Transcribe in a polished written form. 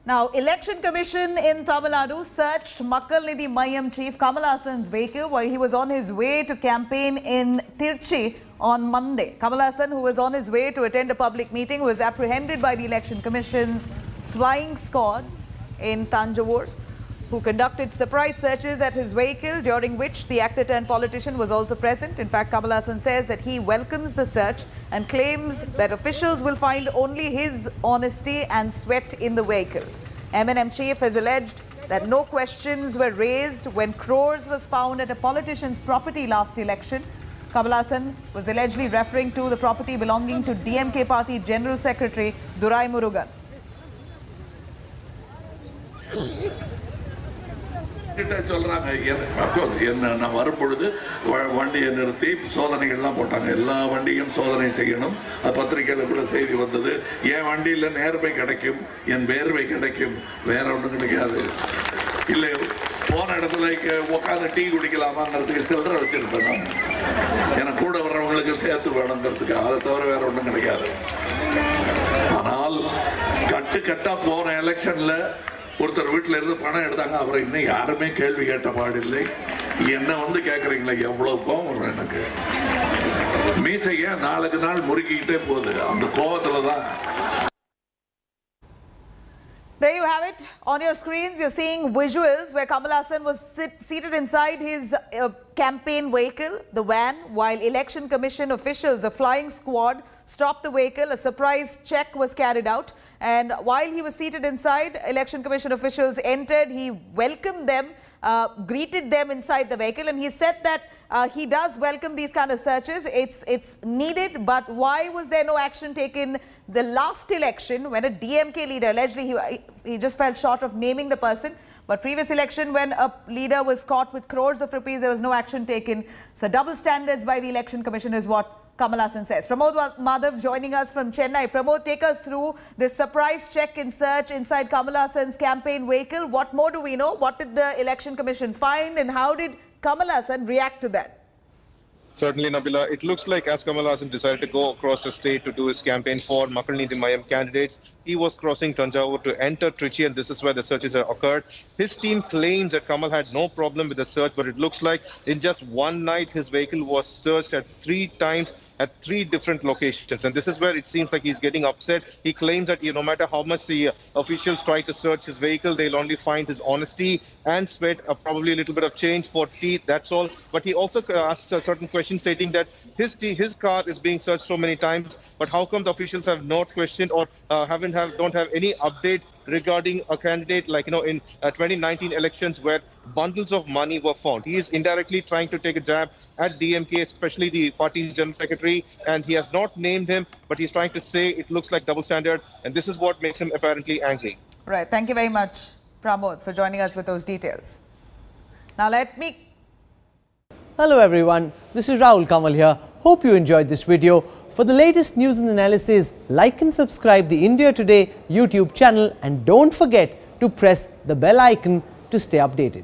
Now, Election Commission in Tamil Nadu searched Makkal Nidhi Mayam chief Kamal Hassan's vehicle while he was on his way to campaign in Tirchi on Monday. Kamal Hassan, who was on his way to attend a public meeting, was apprehended by the Election Commission's flying squad in Tanjavur, who conducted surprise searches at his vehicle, during which the actor-turned-politician was also present. In fact, Kamal Hassan says that he welcomes the search and claims that officials will find only his honesty and sweat in the vehicle. M&M chief has alleged that no questions were raised when crores was found at a politician's property last election. Kamal Hassan was allegedly referring to the property belonging to DMK party General Secretary Durai Murugan. சொல்றாங்க of course என்ன நான் வரும்பொழுது வண்டியை நிறுத்தி சோதனைகள்லாம் போட்டாங்க. எல்லா வண்டியும் சோதனை செய்யணும். அது பத்திரிகையில் கூட செய்தி வந்தது. என் வண்டியில் நேர்மை கிடைக்கும், என் வேர்வை கிடைக்கும், வேற ஒன்றும் கிடைக்காது. இல்லை போன இடத்துல உட்காந்து டீ குடிக்கலாமாங்கிறதுக்கு சில்லறை வச்சிருப்பேன் நான். எனக்கு கூட வர்றவங்களுக்கு சேர்த்து வேணுங்கிறதுக்கு, அதை தவிர வேற ஒன்றும் கிடைக்காது. ஆனால் கட்டுக்கட்டா போன எலெக்ஷன்ல ஒருத்தர் வீட்டில் இருந்து பணம் எடுத்தாங்க. அவரை இன்னும் யாருமே கேள்வி கேட்ட பாடில்லை. என்ன வந்து கேட்குறீங்களா? எவ்வளோ கோவம் வரும் எனக்கு. மீசைய நாளுக்கு நாள் முறுக்கிக்கிட்டே போகுது. அந்த கோவத்தில் தான். There you have it. On your screens, you're seeing visuals where Kamal Hassan was seated inside his campaign vehicle, the van, while Election Commission officials, a flying squad, stopped the vehicle. A surprise check was carried out. And while he was seated inside, Election Commission officials entered. He welcomed them, greeted them inside the vehicle. And he said that he does welcome these kind of searches. It's needed. But why was there no action taken the last election when a DMK leader, allegedly he just fell short of naming the person, but previous election when a leader was caught with crores of rupees, there was no action taken. So double standards by the Election Commission is what Kamal Hassan says. Pramod Madhav joining us from Chennai. Pramod, take us through this surprise check and search inside Kamal Hassan's campaign vehicle. What more do we know? What did the Election Commission find, and how did Kamal Hassan react to that? Certainly, Nabila. It looks like as Kamal Hassan decided to go across the state to do his campaign for Makkal Nidhi Mayam candidates, he was crossing Tanjavur to enter Trichy, and this is where the searches have occurred. His team claims that Kamal had no problem with the search, but it looks like in just one night his vehicle was searched at 3 times at 3 different locations, and this is where it seems like he's getting upset. He claims that no matter how much the officials try to search his vehicle, they'll only find his honesty and sweat, probably a little bit of change for teeth, that's all. But he also asked a certain question stating that his car is being searched so many times, but how come the officials have not questioned or don't have any update regarding a candidate like in 2019 elections where bundles of money were found. He is indirectly trying to take a jab at DMK, especially the party's general secretary, and he has not named him, but he's trying to say it looks like double standard, and this is what makes him apparently angry. Right. Thank you very much, Pramod, for joining us with those details. Now Hello everyone, this is Rahul Kamal here. Hope you enjoyed this video. For the latest news and analysis, like and subscribe the India Today YouTube channel, and don't forget to press the bell icon to stay updated.